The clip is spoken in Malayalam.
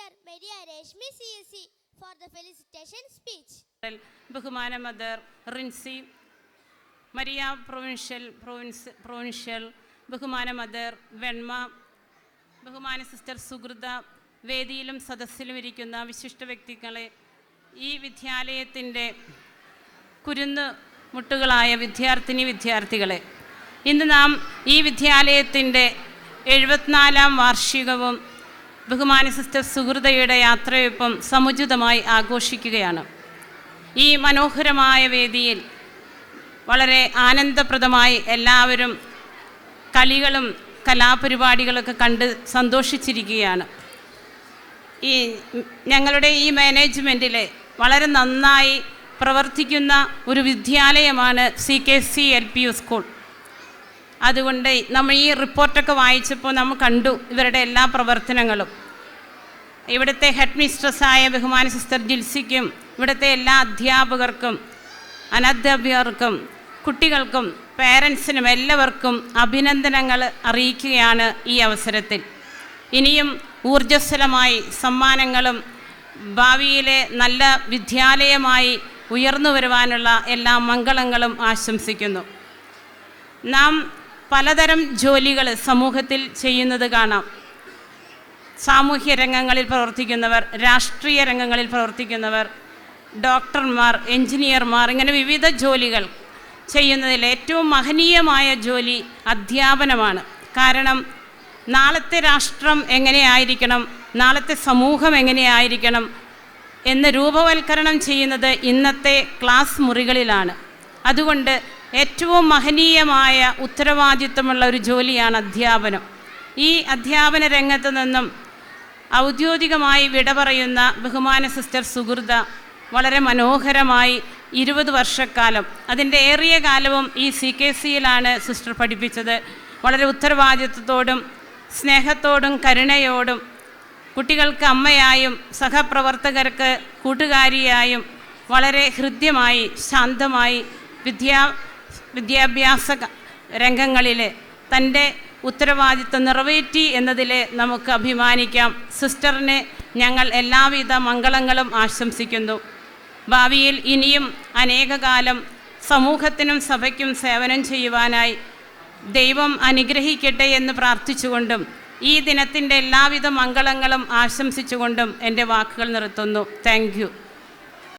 Teacher Maria Reshmi CSC for the felicitation speech. ബഹുമാന മദർ റിൻസി മരിയ പ്രൊവിൻഷ്യൽ, ബഹുമാന മദർ വെൺമ, ബഹുമാന സിസ്റ്റർ സുഹൃത, വേദിയിലും സദസ്സിലും ഇരിക്കുന്ന വിശിഷ്ട വ്യക്തികളെ, ഈ വിദ്യാലയത്തിൻ്റെ കുരുന്നുമുട്ടുകളായ വിദ്യാർത്ഥികളെ, ഇന്ന് നാം ഈ വിദ്യാലയത്തിൻ്റെ 74-ാം വാർഷികവും ബഹുമാന സിസ്റ്റർ സുഹൃതയുടെ യാത്രയൊപ്പം സമുചിതമായി ആഘോഷിക്കുകയാണ്. ഈ മനോഹരമായ വേദിയിൽ വളരെ ആനന്ദപ്രദമായി എല്ലാവരും കളികളും കലാപരിപാടികളൊക്കെ കണ്ട് സന്തോഷിച്ചിരിക്കുകയാണ്. ഞങ്ങളുടെ ഈ മാനേജ്മെൻറ്റിലെ വളരെ നന്നായി പ്രവർത്തിക്കുന്ന ഒരു വിദ്യാലയമാണ് CKC LPU സ്കൂൾ. അതുകൊണ്ട് നമ്മൾ ഈ റിപ്പോർട്ടൊക്കെ വായിച്ചപ്പോൾ നമ്മൾ കണ്ടു ഇവരുടെ എല്ലാ പ്രവർത്തനങ്ങളും. ഇവിടുത്തെ ഹെഡ് മിസ്ട്രസ്സായ ബഹുമാന സിസ്റ്റർ ജിൽസിക്കും ഇവിടുത്തെ എല്ലാ അധ്യാപകർക്കും അനധ്യാപകർക്കും കുട്ടികൾക്കും പേരൻസിനും എല്ലാവർക്കും അഭിനന്ദനങ്ങൾ അറിയിക്കുകയാണ് ഈ അവസരത്തിൽ. ഇനിയും ഊർജ്ജസ്വലമായി സമ്മാനങ്ങളും ഭാവിയിലെ നല്ല വിദ്യാലയമായി ഉയർന്നു വരുവാനുള്ള എല്ലാ മംഗളങ്ങളും ആശംസിക്കുന്നു. നാം പലതരം ജോലികൾ സമൂഹത്തിൽ ചെയ്യുന്നത് കാണാം. സാമൂഹ്യ രംഗങ്ങളിൽ പ്രവർത്തിക്കുന്നവർ, രാഷ്ട്രീയ രംഗങ്ങളിൽ പ്രവർത്തിക്കുന്നവർ, ഡോക്ടർമാർ, എൻജിനീയർമാർ, ഇങ്ങനെ വിവിധ ജോലികൾ ചെയ്യുന്നതിൽ ഏറ്റവും മഹനീയമായ ജോലി അധ്യാപനമാണ്. കാരണം നാളത്തെ രാഷ്ട്രം എങ്ങനെയായിരിക്കണം, നാളത്തെ സമൂഹം എങ്ങനെയായിരിക്കണം എന്ന് രൂപവൽക്കരണം ചെയ്യുന്നത് ഇന്നത്തെ ക്ലാസ് മുറികളിലാണ്. അതുകൊണ്ട് ഏറ്റവും മഹനീയമായ ഉത്തരവാദിത്വമുള്ള ഒരു ജോലിയാണ് അധ്യാപനം. ഈ അധ്യാപന രംഗത്ത് നിന്നും ഔദ്യോഗികമായി വിട പറയുന്ന ബഹുമാന സിസ്റ്റർ സുഹൃത വളരെ മനോഹരമായി 20 വർഷക്കാലം, അതിൻ്റെ ഏറിയ കാലവും ഈ CKCയിലാണ് സിസ്റ്റർ പഠിപ്പിച്ചത്. വളരെ ഉത്തരവാദിത്വത്തോടും സ്നേഹത്തോടും കരുണയോടും കുട്ടികൾക്ക് അമ്മയായും സഹപ്രവർത്തകർക്ക് കൂട്ടുകാരിയായും വളരെ ഹൃദ്യമായി ശാന്തമായി വിദ്യാഭ്യാസ രംഗങ്ങളിൽ തൻ്റെ ഉത്തരവാദിത്വം നിറവേറ്റി എന്നതിൽ നമുക്ക് അഭിമാനിക്കാം. സിസ്റ്ററിന് ഞങ്ങൾ എല്ലാവിധ മംഗളങ്ങളും ആശംസിക്കുന്നു. ഭാവിയിൽ ഇനിയും അനേകകാലം സമൂഹത്തിനും സഭയ്ക്കും സേവനം ചെയ്യുവാനായി ദൈവം അനുഗ്രഹിക്കട്ടെ എന്ന് പ്രാർത്ഥിച്ചുകൊണ്ടും ഈ ദിനത്തിൻ്റെ എല്ലാവിധ മംഗളങ്ങളും ആശംസിച്ചുകൊണ്ടും എൻ്റെ വാക്കുകൾ നിർത്തുന്നു. Thank you.